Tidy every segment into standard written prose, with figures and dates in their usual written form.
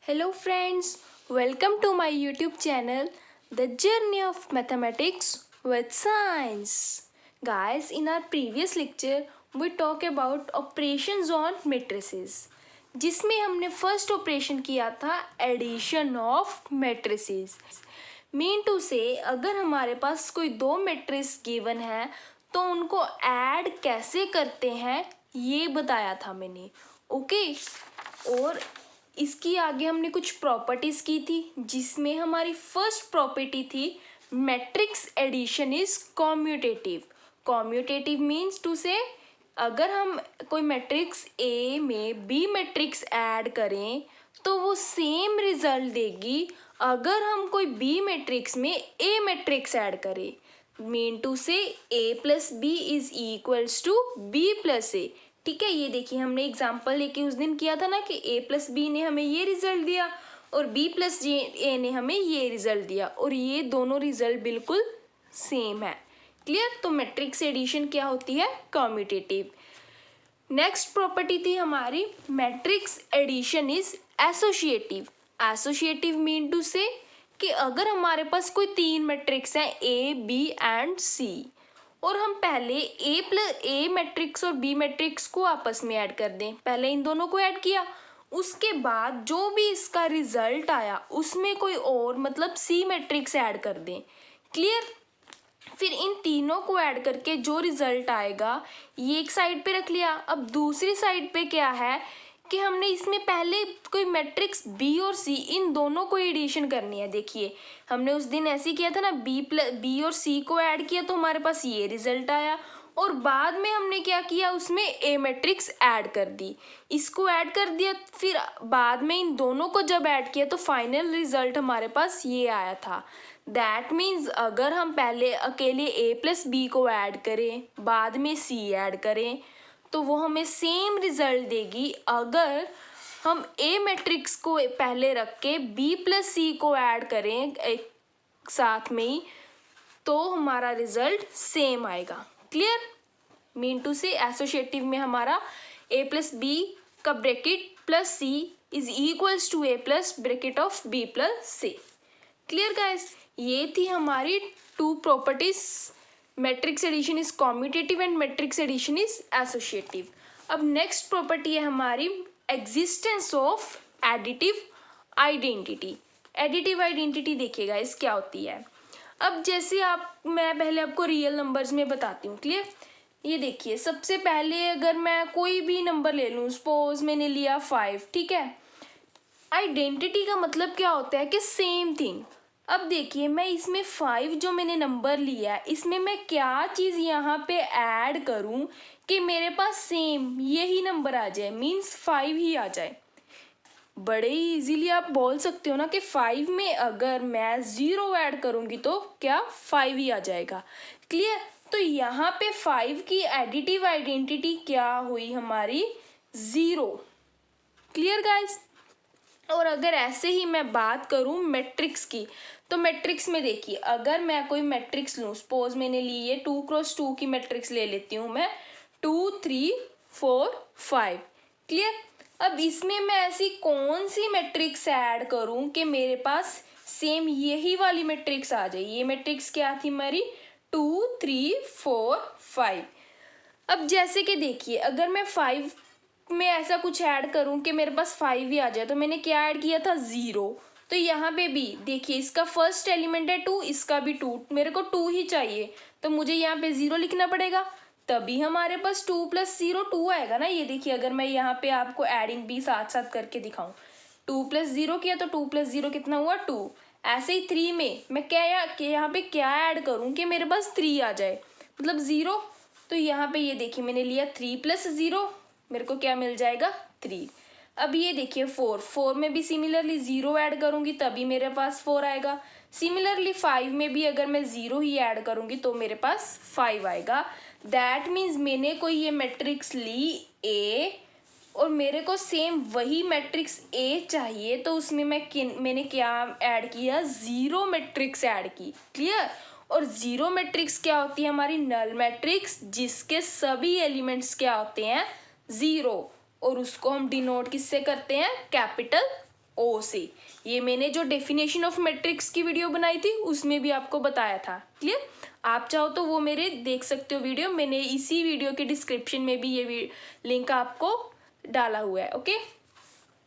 Hello friends, welcome to my YouTube channel, The Journey of Mathematics with Science. Guys, in our previous lecture, we talk about operations on matrices, जिसमें हमने first operation किया था addition of matrices. Mean to say अगर हमारे पास कोई दो matrix given है तो उनको ऐड कैसे करते हैं ये बताया था मैंने। ओके, और इसकी आगे हमने कुछ प्रॉपर्टीज की थी जिसमें हमारी फर्स्ट प्रॉपर्टी थी matrix addition is commutative. Commutative means to say अगर हम कोई मैट्रिक्स ए में बी मैट्रिक्स ऐड करें तो वो सेम रिजल्ट देगी अगर हम कोई बी मैट्रिक्स में ए मैट्रिक्स ऐड करें। Mean to say A plus B is equals to B plus A. ठीक है, ये देखिए हमने एग्जाम्पल लेके उस दिन किया था ना कि ए प्लस बी ने हमें ये रिजल्ट दिया और बी प्लस ए ने हमें ये रिजल्ट दिया और ये दोनों रिजल्ट बिल्कुल सेम है। क्लियर? तो मैट्रिक्स एडिशन क्या होती है? कॉम्यूटेटिव। नेक्स्ट प्रॉपर्टी थी हमारी matrix addition is associative. Associative mean to say कि अगर हमारे पास कोई तीन मैट्रिक्स हैं ए बी एंड सी और हम पहले ए मैट्रिक्स और बी मैट्रिक्स को आपस में ऐड कर दें, पहले इन दोनों को ऐड किया, उसके बाद जो भी इसका रिजल्ट आया उसमें कोई और मतलब सी मैट्रिक्स ऐड कर दें। क्लियर? फिर इन तीनों को ऐड करके जो रिजल्ट आएगा ये एक साइड पे रख लिया। अब दूसरी साइड पे क्या है कि हमने इसमें पहले कोई मैट्रिक्स बी और सी इन दोनों को एडिशन करनी है। देखिए हमने उस दिन ऐसे किया था ना, बी और सी को ऐड किया तो हमारे पास ये रिजल्ट आया और बाद में हमने क्या किया उसमें ए मैट्रिक्स ऐड कर दी, इसको ऐड कर दिया, फिर बाद में इन दोनों को जब ऐड किया तो फाइनल रिजल्ट हमारे पास ये आया था। दैट मीन्स अगर हम पहले अकेले ए प्लस बी को ऐड करें बाद में सी ऐड करें तो वो हमें सेम रिजल्ट देगी अगर हम ए मैट्रिक्स को पहले रख के बी प्लस सी को ऐड करें एक साथ में ही तो हमारा रिजल्ट सेम आएगा। Clear? Mean to say associative में हमारा ए प्लस बी का bracket plus C is equals to A plus bracket of B plus C. Clear guys? ये थी हमारी two properties, matrix addition is commutative and matrix addition is associative. अब next property है हमारी existence of additive identity. Additive identity देखिए guys क्या होती है। अब जैसे मैं पहले आपको रियल नंबर्स में बताती हूँ। क्लियर? ये देखिए सबसे पहले अगर मैं कोई भी नंबर ले लूँ, सपोज मैंने लिया 5, ठीक है। आइडेंटिटी का मतलब क्या होता है कि सेम थिंग। अब देखिए मैं इसमें 5 जो मैंने नंबर लिया है इसमें मैं क्या चीज़ यहाँ पे ऐड करूँ कि मेरे पास सेम यही नंबर आ जाए, मीन्स 5 ही आ जाए। बड़े ही इजीली आप बोल सकते हो ना कि 5 में अगर मैं 0 ऐड करूँगी तो क्या 5 ही आ जाएगा। क्लियर? तो यहाँ पे 5 की एडिटिव आइडेंटिटी क्या हुई हमारी? 0। Clear guys? और अगर ऐसे ही मैं बात करूं मैट्रिक्स की तो मैट्रिक्स में देखिए अगर मैं कोई मैट्रिक्स लूं, सपोज मैंने ली ये 2x2 की मैट्रिक्स ले लेती हूं मैं, 2 3 4 5। क्लियर? अब इसमें मैं ऐसी कौन सी मैट्रिक्स ऐड करूं कि मेरे पास सेम यही वाली मैट्रिक्स आ जाए। ये मैट्रिक्स क्या थी हमारी? 2 3 4 5। अब जैसे कि देखिए अगर मैं 5 में ऐसा कुछ ऐड करूं कि मेरे पास 5 ही आ जाए तो मैंने क्या ऐड किया था? 0। तो यहाँ पे भी देखिए इसका फर्स्ट एलिमेंट है 2, इसका भी 2, मेरे को 2 ही चाहिए तो मुझे यहाँ पे 0 लिखना पड़ेगा, तभी हमारे पास 2 + 0 2 आएगा ना। ये देखिए अगर मैं यहाँ पे आपको एडिंग भी साथ साथ करके दिखाऊं, 2 + 0 किया तो 2 + 0 कितना हुआ? 2। ऐसे ही 3 में मैं क्या यहाँ पे क्या ऐड करूँ कि मेरे पास 3 आ जाए, मतलब 0। तो यहाँ पे ये देखिए मैंने लिया 3 + 0, मेरे को क्या मिल जाएगा? 3। अब ये देखिए 4 में भी सिमिलरली 0 ऐड करूँगी तभी मेरे पास 4 आएगा। सिमिलरली 5 में भी अगर मैं 0 ही ऐड करूँगी तो मेरे पास 5 आएगा। दैट मीन्स मैंने कोई ये मैट्रिक्स ली A और मेरे को सेम वही मैट्रिक्स A चाहिए तो उसमें मैंने क्या ऐड किया? 0 मैट्रिक्स ऐड की। क्लियर? और 0 मैट्रिक्स क्या होती है हमारी? नल मैट्रिक्स जिसके सभी एलिमेंट्स क्या होते हैं? 0। और उसको हम डिनोट किससे करते हैं? कैपिटल ओ से। ये मैंने जो डेफिनेशन ऑफ मैट्रिक्स की वीडियो बनाई थी उसमें भी आपको बताया था। क्लियर? आप चाहो तो वो मेरे देख सकते हो वीडियो, मैंने इसी वीडियो के डिस्क्रिप्शन में भी ये लिंक आपको डाला हुआ है। ओके,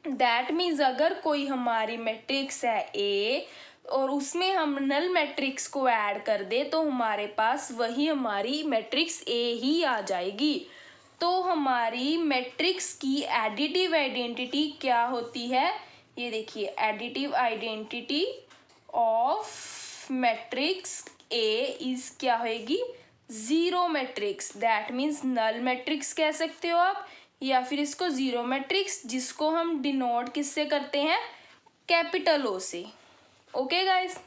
दैट मीन्स अगर कोई हमारी मैट्रिक्स है ए और उसमें हम नल मैट्रिक्स को ऐड कर दे तो हमारे पास वही हमारी मैट्रिक्स ए ही आ जाएगी। तो हमारी मैट्रिक्स की एडिटिव आइडेंटिटी क्या होती है? ये देखिए, additive identity of matrix A is क्या होगी? Zero matrix. That means null matrix कह सकते हो आप, या फिर इसको जीरो मैट्रिक्स, जिसको हम डिनोट किससे करते हैं? कैपिटल ओ से। ओके गाइस,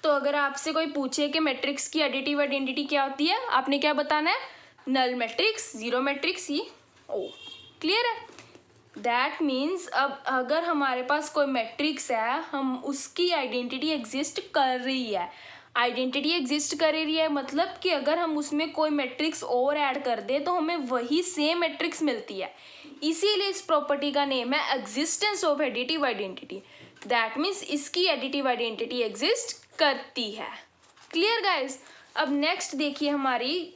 तो अगर आपसे कोई पूछे कि मैट्रिक्स की एडिटिव आइडेंटिटी क्या होती है, आपने क्या बताना है? नल मैट्रिक्स, जीरो मैट्रिक्स ही। ओ, क्लियर है? दैट मीन्स अब अगर हमारे पास कोई मैट्रिक्स है, हम उसकी आइडेंटिटी एग्जिस्ट कर रही है। आइडेंटिटी एग्जिस्ट कर रही है मतलब कि अगर हम उसमें कोई मैट्रिक्स और ऐड कर दे तो हमें वही सेम मैट्रिक्स मिलती है। इसीलिए इस प्रॉपर्टी का नेम है existence of additive identity. That means इसकी एडिटिव आइडेंटिटी एग्जिस्ट करती है। Clear guys? अब नेक्स्ट देखिए, हमारी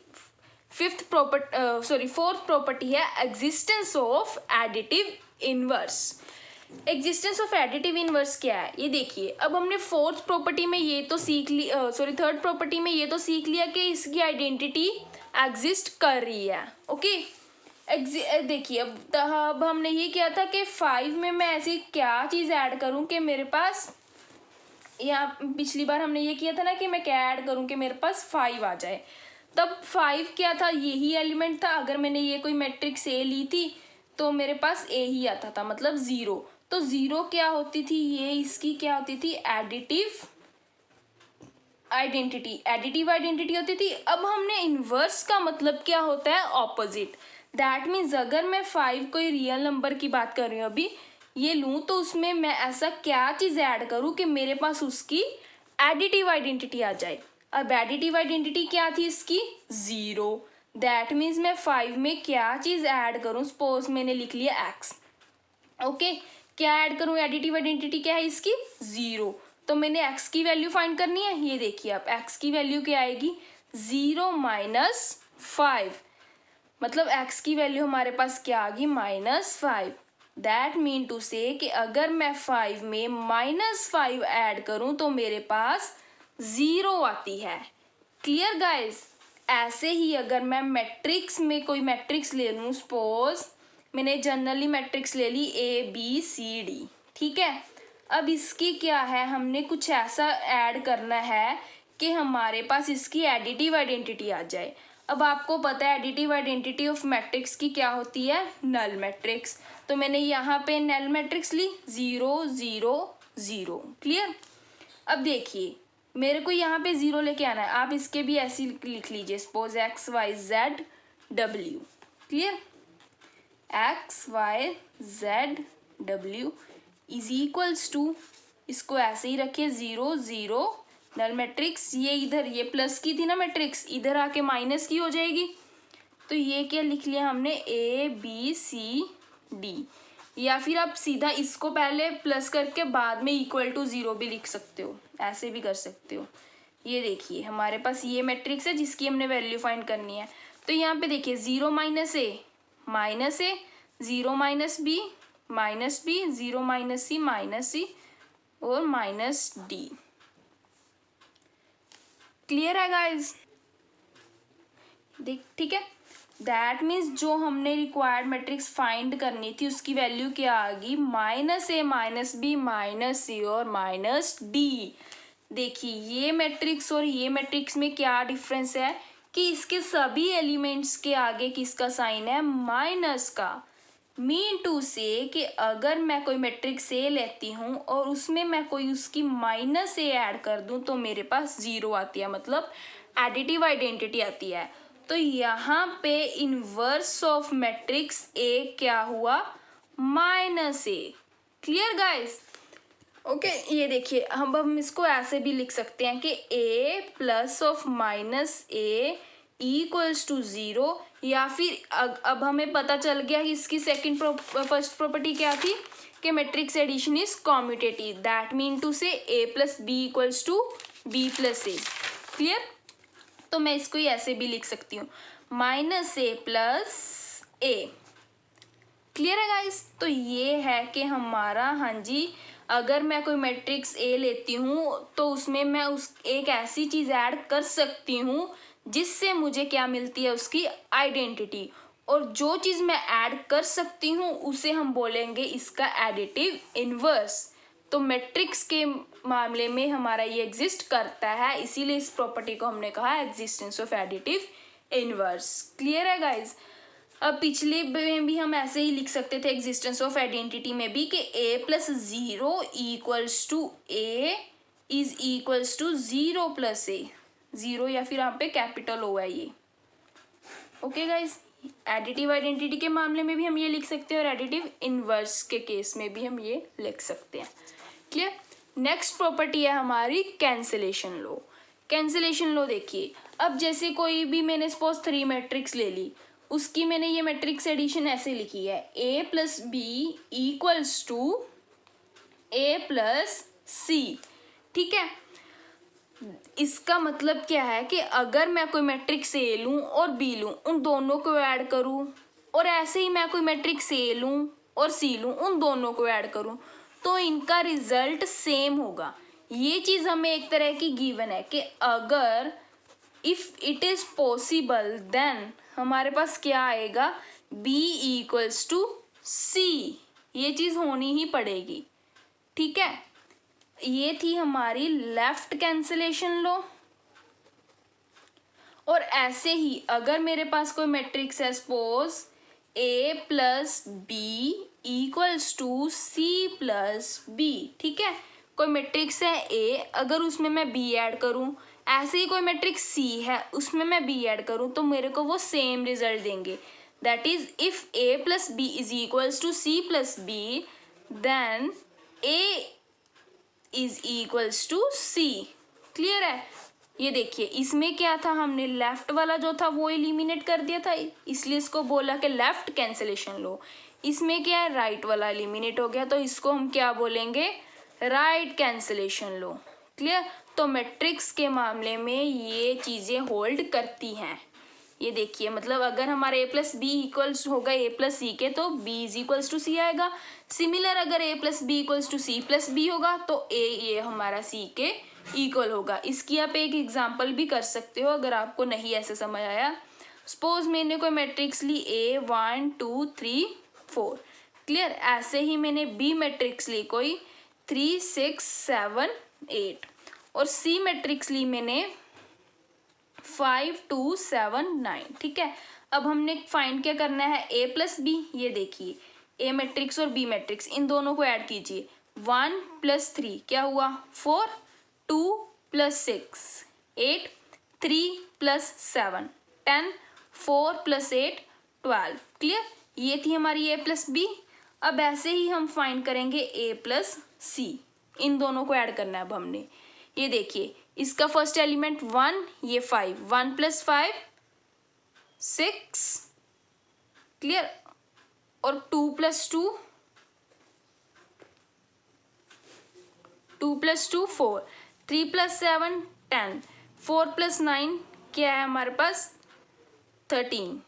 फोर्थ प्रॉपर्टी है existence of additive inverse. Existence of additive inverse क्या है? ये देखिए, अब हमने फोर्थ प्रॉपर्टी में ये तो सीख ली, थर्ड प्रॉपर्टी में ये तो सीख लिया कि इसकी आइडेंटिटी एग्जिस्ट कर रही है। ओके, देखिए अब हमने ये किया था कि 5 में मैं ऐसी क्या चीज़ ऐड करूं कि मेरे पास, यहाँ पिछली बार हमने ये किया था ना कि मैं क्या ऐड करूं कि मेरे पास 5 आ जाए। तब 5 क्या था? यही एलिमेंट था। अगर मैंने ये कोई मैट्रिक्स ए ली थी तो मेरे पास ए ही आता था, मतलब 0। तो 0 क्या होती थी? ये इसकी क्या होती थी? Additive identity. एडिटिव आइडेंटिटी होती थी। अब हमने इनवर्स का मतलब क्या होता है? ऑपोजिट। दैट मीन्स अगर मैं 5 कोई रियल नंबर की बात कर रही हूँ अभी, ये लूँ, तो उसमें मैं ऐसा क्या चीज़ ऐड करूँ कि मेरे पास उसकी एडिटिव आइडेंटिटी आ जाए। अब एडिटिव आइडेंटिटी क्या थी इसकी? 0। दैट मीन्स मैं 5 में क्या चीज़ ऐड करूँ? सपोज मैंने लिख लिया x। ओके, क्या ऐड करूँ? एडिटिव आइडेंटिटी क्या है इसकी? 0। तो मैंने x की वैल्यू फाइंड करनी है। ये देखिए, अब x की वैल्यू क्या आएगी? 0 माइनस 5, मतलब x की वैल्यू हमारे पास क्या आ गई? -5। दैट मीन टू से कि अगर मैं 5 में -5 ऐड करूं तो मेरे पास 0 आती है। Clear guys? ऐसे ही अगर मैं मैट्रिक्स में कोई मैट्रिक्स ले लूँ, सपोज मैंने जनरली मैट्रिक्स ले ली ABCD, ठीक है। अब इसकी क्या है, हमने कुछ ऐसा ऐड करना है कि हमारे पास इसकी एडिटिव आइडेंटिटी आ जाए। अब आपको पता है एडिटिव आइडेंटिटी ऑफ मैट्रिक्स की क्या होती है? Null matrix. तो मैंने यहाँ पे नल मैट्रिक्स ली 0 0 0। क्लियर? अब देखिए, मेरे को यहाँ पे 0 लेके आना है। आप इसके भी ऐसे लिख लीजिए, suppose XYZW। Clear? XYZW is equals to, इसको ऐसे ही रखिए 0 0 नल मैट्रिक्स। ये इधर, ये प्लस की थी ना मैट्रिक्स, इधर आके माइनस की हो जाएगी। तो ये क्या लिख लिया हमने? ABCD। या फिर आप सीधा इसको पहले प्लस करके बाद में इक्वल टू 0 भी लिख सकते हो, ऐसे भी कर सकते हो। ये देखिए, हमारे पास ये मैट्रिक्स है जिसकी हमने वैल्यू फाइंड करनी है। तो यहाँ पे देखिए 0 माइनस ए, 0 माइनस बी, -0 माइनस सी और -D। क्लियर है गाइज? देख, ठीक है। दैट मीन्स जो हमने रिक्वायर्ड मैट्रिक्स फाइंड करनी थी उसकी वैल्यू क्या आ गई? -a -b -c और -d। देखिए, ये मैट्रिक्स और ये मैट्रिक्स में क्या डिफरेंस है कि इसके सभी एलिमेंट्स के आगे किसका साइन है? माइनस का। मीन टू से कि अगर मैं कोई मैट्रिक्स ए लेती हूँ और उसमें मैं कोई उसकी -a ऐड कर दूँ तो मेरे पास 0 आती है, मतलब एडिटिव आइडेंटिटी आती है। तो यहाँ पे इनवर्स ऑफ मैट्रिक्स ए क्या हुआ? -a। Clear guys? ओके, ये देखिए, हम इसको ऐसे भी लिख सकते हैं कि a plus of -a equals to 0, या फिर अब हमें पता चल गया कि इसकी फर्स्ट प्रॉपर्टी क्या थी कि matrix addition is commutative, that mean to say a plus B equals to B plus A. Clear? तो मैं इसको ही ऐसे भी लिख सकती हूँ, minus A plus A. Clear है गाइस? तो ये है कि हमारा, हाँ जी, अगर मैं कोई मैट्रिक्स ए लेती हूँ तो उसमें मैं उस एक ऐसी चीज़ ऐड कर सकती हूँ जिससे मुझे क्या मिलती है, उसकी आइडेंटिटी। और जो चीज़ मैं ऐड कर सकती हूँ उसे हम बोलेंगे इसका एडिटिव इनवर्स। तो मैट्रिक्स के मामले में हमारा ये एग्जिस्ट करता है, इसीलिए इस प्रॉपर्टी को हमने कहा existence of additive inverse. Clear है गाइज? अब पिछले में भी हम ऐसे ही लिख सकते थे एग्जिस्टेंस ऑफ आइडेंटिटी में भी कि a plus 0 equals to a is equals to 0 plus A. 0 या फिर यहाँ पे कैपिटल ओ है ये। ओके गाइज, एडिटिव आइडेंटिटी के मामले में भी हम ये लिख सकते हैं और एडिटिव इनवर्स के केस में भी हम ये लिख सकते हैं। क्लियर? नेक्स्ट प्रॉपर्टी है हमारी कैंसिलेशन लॉ। कैंसिलेशन लॉ देखिए, अब जैसे कोई भी मैंने सपोज 3 मैट्रिक्स ले ली, उसकी मैंने ये मैट्रिक्स एडिशन ऐसे लिखी है, a plus B equals to a plus C. ठीक है? इसका मतलब क्या है कि अगर मैं कोई मैट्रिक्स ए लूँ और बी लूँ, उन दोनों को ऐड करूँ, और ऐसे ही मैं कोई मैट्रिक्स ए लूँ और सी लूँ, उन दोनों को ऐड करूँ, तो इनका रिजल्ट सेम होगा। ये चीज़ हमें एक तरह की गिवन है कि अगर if it is possible then हमारे पास क्या आएगा, b इक्वल्स टू सी। ये चीज़ होनी ही पड़ेगी। ठीक है? ये थी हमारी लेफ्ट कैंसिलेशन लॉ। और ऐसे ही अगर मेरे पास कोई मैट्रिक्स है, suppose a plus B equals to C plus B. ठीक है? कोई मैट्रिक्स है a, अगर उसमें मैं b ऐड करूं, ऐसे ही कोई मैट्रिक्स c है, उसमें मैं b ऐड करूं, तो मेरे को वो सेम रिजल्ट देंगे। That is if a plus B is equals to c plus B, then a is equals to C. Clear है? ये देखिए, इसमें क्या था, हमने लेफ्ट वाला जो था वो एलिमिनेट कर दिया था, इसलिए इसको बोला कि लेफ्ट कैंसिलेशन लो। इसमें क्या है, राइट वाला एलिमिनेट हो गया, तो इसको हम क्या बोलेंगे, राइट कैंसिलेशन लो। क्लियर? तो मैट्रिक्स के मामले में ये चीज़ें होल्ड करती हैं। ये देखिए, मतलब अगर हमारा a प्लस बी इक्वल्स होगा a प्लस सी के, तो b is equals to C आएगा। सिमिलर अगर a plus B equals to C plus B होगा, तो a ये हमारा c के इक्वल होगा। इसकी आप एक एग्जांपल भी कर सकते हो अगर आपको नहीं ऐसे समझ आया। सपोज मैंने कोई मैट्रिक्स ली a 1 2 3 4। क्लियर? ऐसे ही मैंने b मैट्रिक्स ली कोई 3 6 7 8, और c मैट्रिक्स ली मैंने 5 2 7 9। ठीक है? अब हमने फाइंड क्या करना है, a प्लस बी। ये देखिए, a मैट्रिक्स और b मैट्रिक्स, इन दोनों को ऐड कीजिए। 1 प्लस 3 क्या हुआ, 4, 2 प्लस 6 8, 3 प्लस 7 10, 4 प्लस 8 12। क्लियर? ये थी हमारी a प्लस बी। अब ऐसे ही हम फाइंड करेंगे a प्लस सी। इन दोनों को ऐड करना है अब हमने। ये देखिए, इसका फर्स्ट एलिमेंट 1, ये 5, 1 प्लस 5 6। क्लियर? और 2 प्लस 2 2 प्लस 2 4, 3 प्लस 7 10, 4 प्लस 9 क्या है हमारे पास, 13।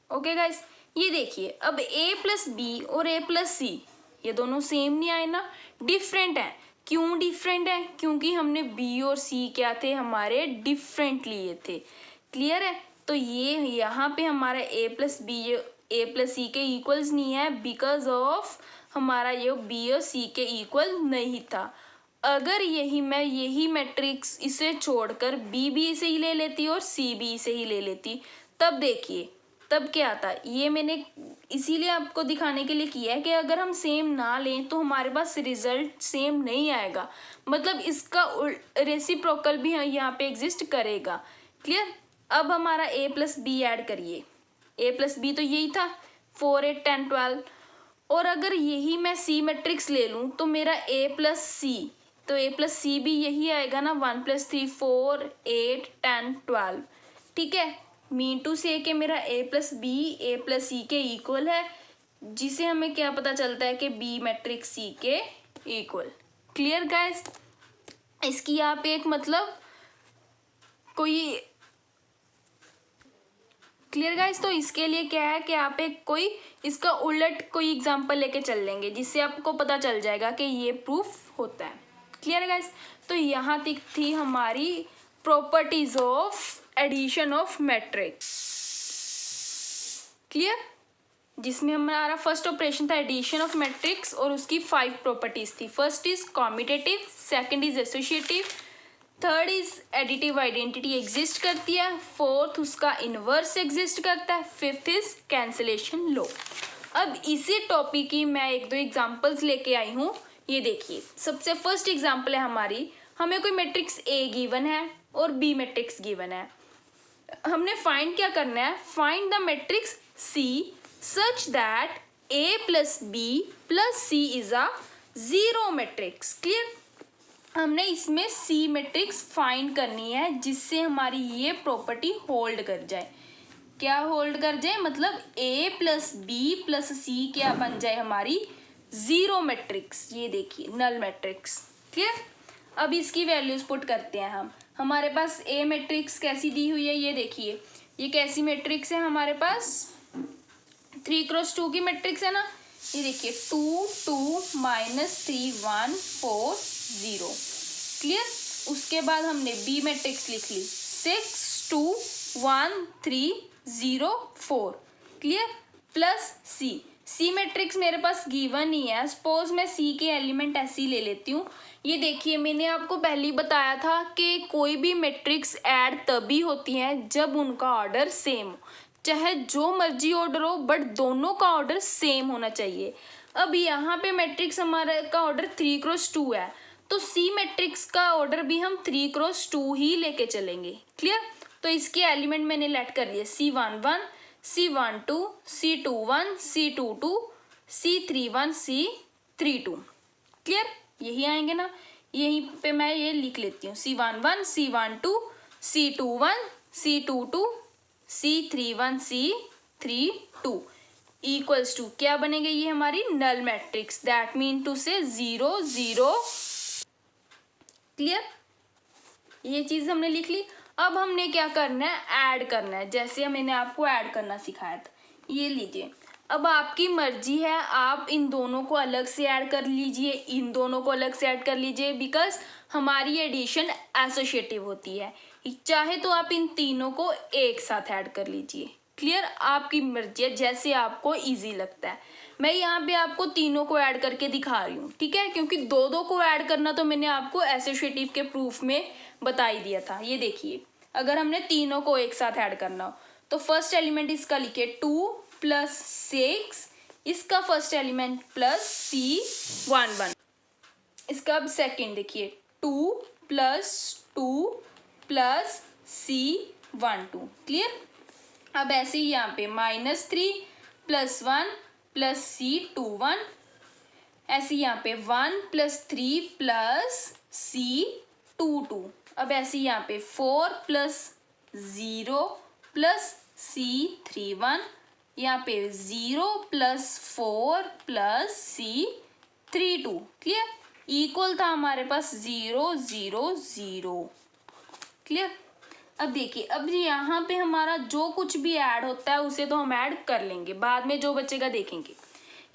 ओके गाइस, ये देखिए, अब a प्लस बी और a प्लस सी ये दोनों सेम नहीं आए ना, डिफरेंट है। क्यों डिफरेंट है? क्योंकि हमने b और c क्या थे, हमारे डिफरेंट लिए थे। क्लियर है? तो ये यहाँ पे हमारा a plus B a plus C के इक्वल्स नहीं है, बिकॉज ऑफ हमारा ये b और c के इक्वल नहीं था। अगर यही मैट्रिक्स इसे छोड़कर b भी इसे ही ले लेती और c भी इसे ही ले लेती, तब देखिए तब क्या आता। ये मैंने इसीलिए आपको दिखाने के लिए किया है कि अगर हम सेम ना लें तो हमारे पास रिजल्ट सेम नहीं आएगा, मतलब इसका रेसिप्रोकल भी यहाँ पे एग्जिस्ट करेगा। क्लियर? अब हमारा a प्लस बी ऐड करिए, a प्लस बी तो यही था 4 8 10 12, और अगर यही मैं c मैट्रिक्स ले लूँ तो मेरा a प्लस सी, तो a प्लस सी भी यही आएगा ना, 1 प्लस 3 4 8 10 12। ठीक है, मीन टू से कि मेरा ए प्लस बी ए प्लस सी के इक्वल है, जिसे हमें क्या पता चलता है कि बी मैट्रिक्स सी के इक्वल। Clear guys? इसकी आप एक मतलब कोई क्लियर गाइस? तो इसके लिए क्या है कि आप एक कोई इसका उलट कोई एग्जांपल लेके चल लेंगे, जिससे आपको पता चल जाएगा कि ये प्रूफ होता है। Clear guys? तो यहाँ तक थी हमारी properties of addition of matrix. Clear? जिसमें हमारा फर्स्ट ऑपरेशन था एडिशन ऑफ मैट्रिक्स और उसकी 5 प्रॉपर्टीज थी। First is commutative, second is associative, third is additive identity exist करती है, फोर्थ उसका इनवर्स एग्जिस्ट करता है, फिफ्थ इज कैंसिलेशन लॉ। अब इसी टॉपिक की मैं एक दो एग्जांपल्स लेके आई हूँ। ये देखिए, सबसे फर्स्ट एग्जांपल है हमारी, हमें कोई मैट्रिक्स ए गिवन है और बी मैट्रिक्स गिवन है। हमने फाइंड क्या करना है, find the matrix C such that A plus B plus C is a zero matrix. Clear? हमने इसमें सी मैट्रिक्स फाइंड करनी है जिससे हमारी ये प्रॉपर्टी होल्ड कर जाए। क्या होल्ड कर जाए? मतलब ए प्लस बी प्लस सी क्या बन जाए? हमारी जीरो मैट्रिक्स। ये देखिए, नल मैट्रिक्स। क्लियर? अब इसकी वैल्यूज पुट करते हैं हम। हमारे पास ए मैट्रिक्स कैसी दी हुई है, ये देखिए, ये कैसी मैट्रिक्स है हमारे पास? 3x2 की मैट्रिक्स है ना। ये देखिए 2 2 -3 1 4 0। क्लियर? उसके बाद हमने बी मैट्रिक्स लिख ली 6 2 1 3 0 4। क्लियर? प्लस सी। सी मैट्रिक्स मेरे पास गिवन ही है। सपोज मैं सी के एलिमेंट ऐसे ही ले लेती हूँ। ये देखिए, मैंने आपको पहले ही बताया था कि कोई भी मैट्रिक्स ऐड तभी होती है जब उनका ऑर्डर सेम हो, चाहे जो मर्जी ऑर्डर हो, बट दोनों का ऑर्डर सेम होना चाहिए। अब यहाँ पे मैट्रिक्स हमारे का ऑर्डर 3x2 है, तो सी मैट्रिक्स का ऑर्डर भी हम 3x2 ही लेके चलेंगे। क्लियर? तो इसके एलिमेंट मैंने लेट कर लिए C11 C12 C21 C22 C31 C32। Clear? यही आएंगे ना। यहीं पे मैं ये लिख लेती हूँ C11 C12 C21 C22 C31 C32 equals to क्या बनेंगे? ये हमारी null matrix, that mean to say 0 0। Clear? ये चीज हमने लिख ली। अब हमने क्या करना है, ऐड करना है, जैसे मैंने आपको ऐड करना सिखाया था। ये लीजिए, अब आपकी मर्जी है, आप इन दोनों को अलग से ऐड कर लीजिए, इन दोनों को अलग से ऐड कर लीजिए, बिकॉज हमारी एडिशन एसोसिएटिव होती है। चाहे तो आप इन तीनों को एक साथ ऐड कर लीजिए। क्लियर? आपकी मर्जी है, जैसे आपको इजी लगता है। मैं यहाँ पे आपको तीनों को ऐड करके दिखा रही हूँ, ठीक है, क्योंकि दो दो को ऐड करना तो मैंने आपको एसोसिएटिव के प्रूफ में बता ही दिया था। ये देखिए, अगर हमने तीनों को एक साथ ऐड करना हो तो फर्स्ट एलिमेंट इसका लिखे 2 + 6, इसका फर्स्ट एलिमेंट प्लस C11। इसका अब सेकेंड देखिए 2 + 2 + C12। क्लियर? अब ऐसे ही यहाँ पे -3 + 1 + C21, ऐसे यहाँ पे 1 + 3 + C22। अब ऐसे यहाँ पे 4 + 0 + C31, यहाँ पे 0 + 4 + C32। क्लियर? इक्वल था हमारे पास 0 0 0। क्लियर? अब देखिए, अब यहाँ पे हमारा जो कुछ भी ऐड होता है उसे तो हम ऐड कर लेंगे, बाद में जो बचेगा देखेंगे।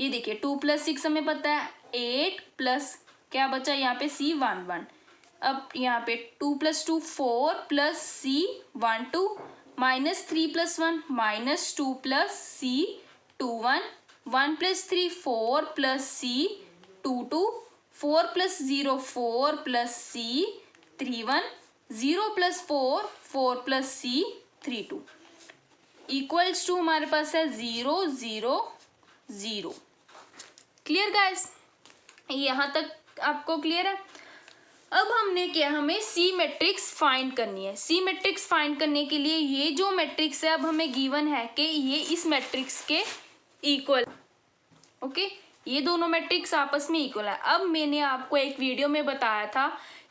ये देखिए 2 + 6 हमें पता है, 8 प्लस क्या बचा यहाँ पे C11। अब यहाँ पे 2 + 2 4 + C12, -3 + 1 -2 + C21, 1 + 3 4 + C22, 4 + 0 4 + C31, 0 + 4 4 + C32 equals to हमारे पास है 0 0 0। Clear guys? यहाँ तक आपको क्लियर है? अब हमने क्या, हमें सी मैट्रिक्स फाइंड करनी है। सी मैट्रिक्स फाइंड करने के लिए ये जो मैट्रिक्स है अब हमें गिवन है कि ये इस मैट्रिक्स के इक्वल। ओके, ये दोनों मैट्रिक्स आपस में इक्वल है। अब मैंने आपको एक वीडियो में बताया था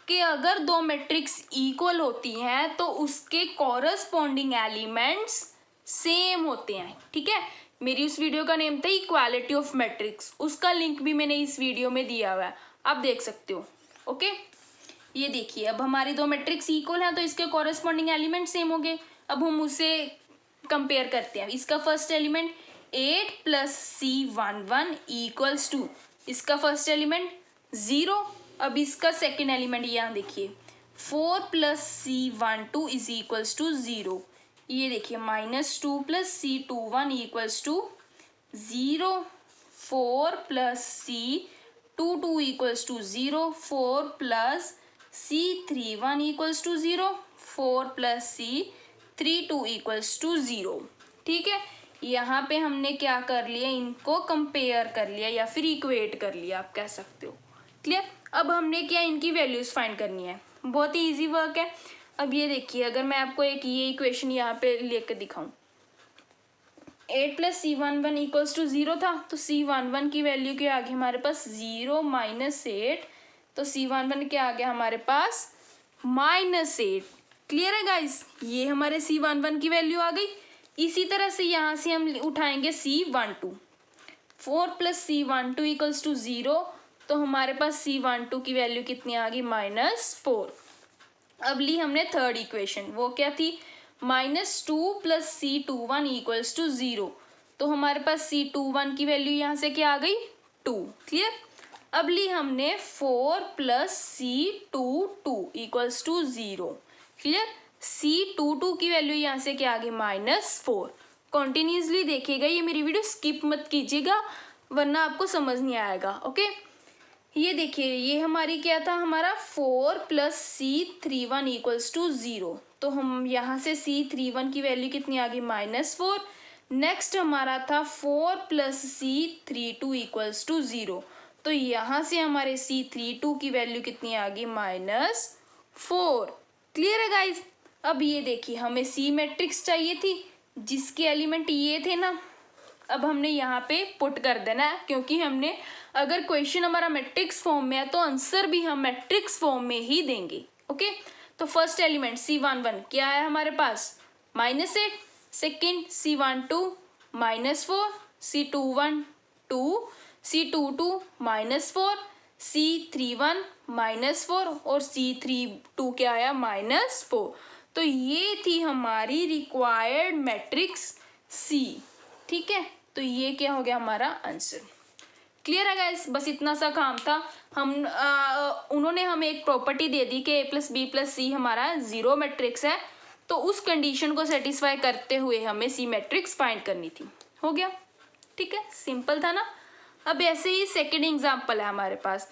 कि अगर दो मैट्रिक्स इक्वल होती हैं तो उसके कॉरस्पॉन्डिंग एलिमेंट्स सेम होते हैं। ठीक है, मेरी उस वीडियो का नेम था इक्वालिटी ऑफ मैट्रिक्स, उसका लिंक भी मैंने इस वीडियो में दिया हुआ है, आप देख सकते हो। ओके, ये देखिए, अब हमारी दो मैट्रिक्स इक्वल हैं तो इसके कॉरस्पॉन्डिंग एलिमेंट सेम हो गए। अब हम उसे कंपेयर करते हैं। इसका first element 8 plus C11 equals to, इसका फर्स्ट एलिमेंट 0। अब इसका सेकेंड एलिमेंट यहाँ देखिए 4 plus C12 is equals to 0। ये देखिए -2 plus C21 equals to 0। 4 plus C22 equals to 0। 4 plus C31 equals to 0। 4 plus C32 equals to 0। ठीक है, यहाँ पे हमने क्या कर लिया, इनको कंपेयर कर लिया या फिर इक्वेट कर लिया, आप कह सकते हो। क्लियर। अब हमने क्या, इनकी वैल्यूज फाइंड करनी है, बहुत ही इजी वर्क है। अब ये देखिए, अगर मैं आपको एक ये इक्वेशन यहाँ पे लेकर दिखाऊं, 8 प्लस C11 इक्वल्स टू 0 था, तो C11 की वैल्यू के आगे हमारे पास 0 माइनस 8, तो C11 के आगे हमारे पास -8। क्लियर है गाइस, ये हमारे C11 की वैल्यू आ गई। इसी तरह से यहाँ से हम उठाएंगे C12, 4 plus C12 equals to 0, तो हमारे पास C12 की वैल्यू कितनी आ गई, -4। अब ली हमने थर्ड इक्वेशन, वो क्या थी, -2 प्लस C21 इक्वल्स टू 0, तो हमारे पास C21 की वैल्यू यहाँ से क्या आ गई, 2। क्लियर। अब ली हमने 4 plus C22 equals to 0। Clear. C22 की वैल्यू यहाँ से क्या आ गई, -4। कॉन्टिन्यूसली देखिएगा ये मेरी वीडियो, स्किप मत कीजिएगा वरना आपको समझ नहीं आएगा। ओके, ये देखिए, ये हमारी क्या था, हमारा 4 प्लस C31 इक्वल्स टू 0, तो हम यहाँ से C31 की वैल्यू कितनी आ गई, -4। नेक्स्ट हमारा था 4 प्लस C32 इक्वल्स टू 0, तो यहाँ से हमारे C32 की वैल्यू कितनी आ गई, -4। क्लियर है गाइज। अब ये देखिए, हमें C मैट्रिक्स चाहिए थी जिसके एलिमेंट ये थे ना, अब हमने यहाँ पे पुट कर देना है, क्योंकि हमने, अगर क्वेश्चन हमारा मैट्रिक्स फॉर्म में है तो आंसर भी हम मैट्रिक्स फॉर्म में ही देंगे। ओके, तो फर्स्ट एलिमेंट C11 क्या है हमारे पास, -8। Second C12 -4, C21 2, C22 -4, C31 -4 और C32 क्या आया, -4। तो ये थी हमारी रिक्वायर्ड मैट्रिक्स C। ठीक है, तो ये क्या हो गया हमारा आंसर। क्लियर है गाइस, बस इतना सा काम था। हम उन्होंने हमें एक प्रॉपर्टी दे दी कि A plus B plus C हमारा 0 मैट्रिक्स है, तो उस कंडीशन को सेटिस्फाई करते हुए हमें C मैट्रिक्स फाइंड करनी थी। हो गया, ठीक है, सिंपल था ना। अब ऐसे ही सेकेंड एग्जाम्पल है हमारे पास,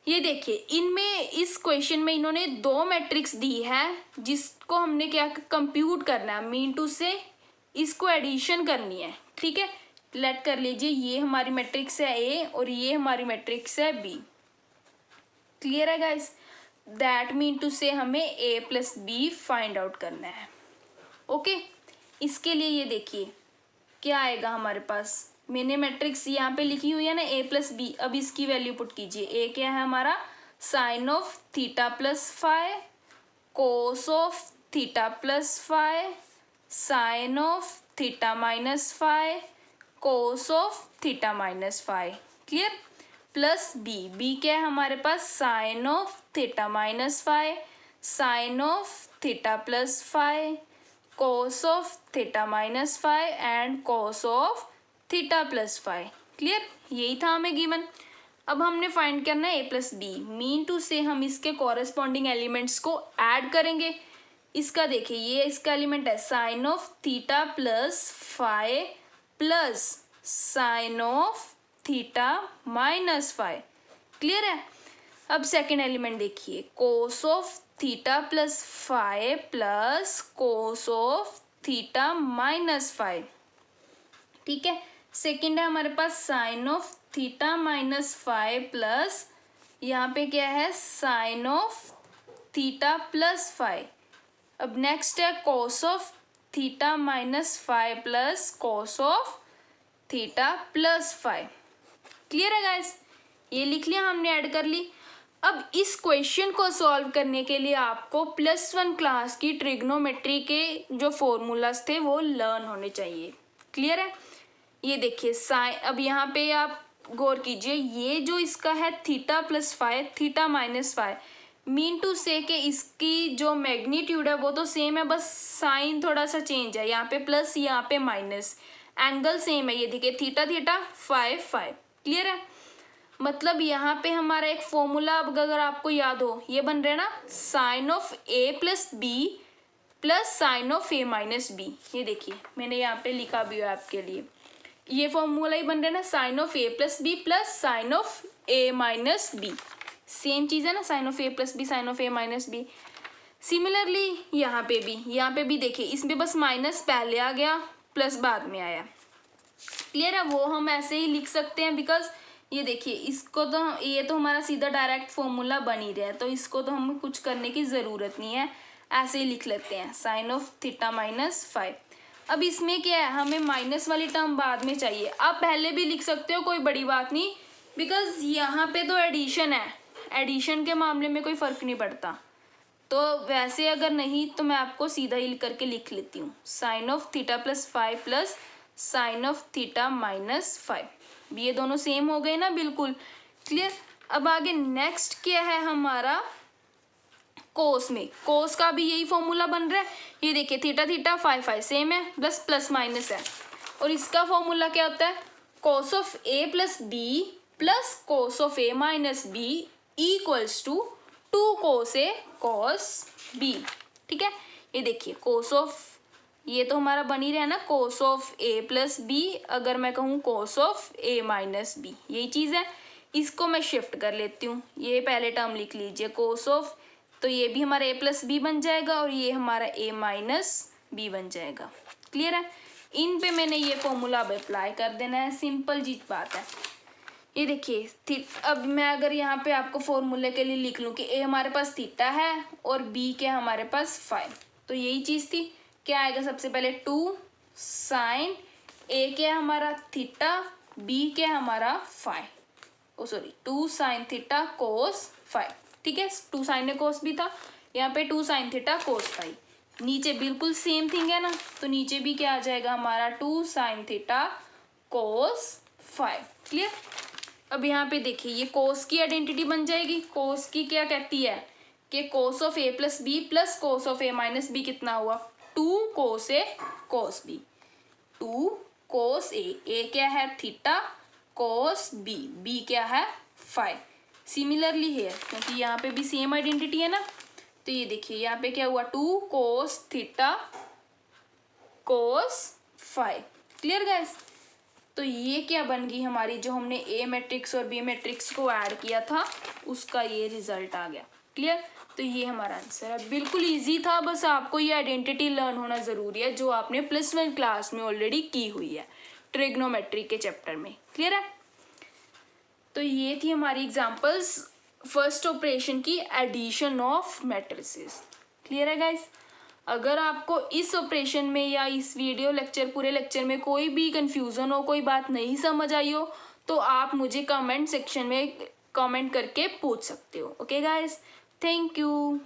ये देखिए, इनमें इस क्वेश्चन में इन्होंने दो मैट्रिक्स दी है जिसको हमने क्या कंप्यूट करना है, मीन टू से इसको एडिशन करनी है। ठीक है, लेट कर लीजिए, ये हमारी मैट्रिक्स है A और ये हमारी मैट्रिक्स है B। क्लियर है गाइस, दैट मीन टू से हमें A plus B find out करना है। ओके, इसके लिए ये देखिए क्या आएगा हमारे पास, मैंने मैट्रिक्स यहाँ पे लिखी हुई है ना A प्लस B, अब इसकी वैल्यू पुट कीजिए। A क्या है हमारा, sine of theta plus phi, cos of theta plus phi, sine of theta minus phi, cos of theta minus phi. Clear. Plus B, B क्या है हमारे पास, sine of theta minus phi, sine of theta plus phi, cos of theta minus phi and cos of theta plus phi. Clear, यही था हमें given. अब हमने find करना है A plus B, mean to say हम इसके कॉरेस्पॉन्डिंग एलिमेंट्स को ऐड करेंगे। इसका देखिए, ये इसका एलिमेंट है sine of theta plus phi plus sine of theta minus phi. Clear है। अब सेकेंड एलिमेंट देखिए, cos of theta plus phi plus cos of theta minus phi. ठीक है, सेकेंड है हमारे पास sine of theta minus phi plus यहाँ पे क्या है, sine of theta plus phi. अब नेक्स्ट है cos of theta minus phi plus cos of theta plus phi. Clear है गाइस, ये लिख लिया हमने, ऐड कर ली। अब इस क्वेश्चन को सॉल्व करने के लिए आपको +1 क्लास की ट्रिग्नोमेट्री के जो फॉर्मूलाज थे वो लर्न होने चाहिए। क्लियर है? ये देखिए साइन, अब यहाँ पे आप गौर कीजिए, ये जो इसका है theta plus five, theta minus five, mean to say कि इसकी जो मैग्नीट्यूड है वो तो सेम है, बस साइन थोड़ा सा चेंज है, यहाँ पे प्लस यहाँ पे माइनस, एंगल सेम है। ये देखिए theta theta five five. Clear है? मतलब यहाँ पे हमारा एक फॉर्मूला, अब अगर आपको याद हो, ये बन रहा है ना sine of A plus B plus sine of A minus B. ये देखिए मैंने यहाँ पे लिखा भी है आपके लिए, ये फॉर्मूला ही बन रहा है ना sine of A plus B plus sine of A minus B. Same चीज़ है ना, sine of A plus B sine of A minus B. Similarly यहाँ पे भी देखिए, इसमें बस माइनस पहले आ गया, प्लस बाद में आया। क्लियर है? वो हम ऐसे ही लिख सकते हैं, बिकॉज ये देखिए इसको तो, ये तो हमारा सीधा डायरेक्ट फॉर्मूला बन ही रहा है, तो इसको तो हमें कुछ करने की ज़रूरत नहीं है, ऐसे ही लिख लेते हैं sine of theta minus five. अब इसमें क्या है, हमें माइनस वाली टर्म बाद में चाहिए, आप पहले भी लिख सकते हो, कोई बड़ी बात नहीं, बिकॉज यहाँ पे तो एडिशन है, एडिशन के मामले में कोई फ़र्क नहीं पड़ता। तो वैसे अगर नहीं तो मैं आपको सीधा ही करके लिख लेती हूँ, sine of theta plus five plus sine of theta minus five. ये दोनों सेम हो गए ना, बिल्कुल क्लियर। अब आगे नेक्स्ट क्या है हमारा, कोस में, कोस का भी यही फॉर्मूला बन रहा है। ये देखिए theta theta five five same है, बस प्लस माइनस है, और इसका फॉर्मूला क्या होता है, cos of A plus B plus cos of A minus B equals to 2 cos A cos B. ठीक है? ये देखिए कोस ऑफ, ये तो हमारा बन ही रहा है ना, cos of A plus B, अगर मैं कहूँ cos of A minus B, यही चीज़ है। इसको मैं शिफ्ट कर लेती हूँ, ये पहले टर्म लिख लीजिए कोस ऑफ, तो ये भी हमारा ए प्लस बी बन जाएगा और ये हमारा ए माइनस बी बन जाएगा। क्लियर है? इन पे मैंने ये फॉर्मूला अब अप्लाई कर देना है, सिंपल जी बात है। ये देखिए अब मैं अगर यहाँ पे आपको फॉर्मूले के लिए लिख लूँ कि ए हमारे पास थीटा है और बी के हमारे पास फाइव, तो यही चीज़ थी। क्या आएगा सबसे पहले, 2 साइन, ए क्या हमारा थीटा, बी क्या हमारा five, oh sorry 2 sine theta cos five. ठीक है? 2 साइन कोस भी था, यहाँ पे 2 साइन थीटा कोस फाइव, नीचे बिल्कुल सेम थिंग है ना, तो नीचे भी क्या आ जाएगा हमारा 2 sine theta cos five. Clear? अब यहाँ पे देखिए ये कोस की आइडेंटिटी बन जाएगी। कोस की क्या कहती है कि cos of A plus B plus cos of A minus B कितना हुआ, 2 cos A cos B, 2 cos ए क्या है थीटा, कोस बी, बी क्या है फाइव। सिमिलरली है, क्योंकि यहाँ पे भी सेम आइडेंटिटी है ना, तो ये देखिए यहाँ पे क्या हुआ, 2 cos theta cos five. Clear guys? तो ये क्या बन गई हमारी, जो हमने ए मैट्रिक्स और बी मैट्रिक्स को ऐड किया था उसका ये रिजल्ट आ गया। क्लियर? तो ये हमारा आंसर है, बिल्कुल इजी था, बस आपको ये आइडेंटिटी लर्न होना ज़रूरी है, जो आपने +1 क्लास में ऑलरेडी की हुई है ट्रिग्नोमेट्री के चैप्टर में। क्लियर है? तो ये थी हमारी एग्जांपल्स फर्स्ट ऑपरेशन की, एडिशन ऑफ मैट्रिसेस। क्लियर है गाइस? अगर आपको इस ऑपरेशन में या इस वीडियो लेक्चर, पूरे लेक्चर में कोई भी कंफ्यूजन हो, कोई बात नहीं समझ आई हो, तो आप मुझे कमेंट सेक्शन में कमेंट करके पूछ सकते हो। Okay guys, thank you.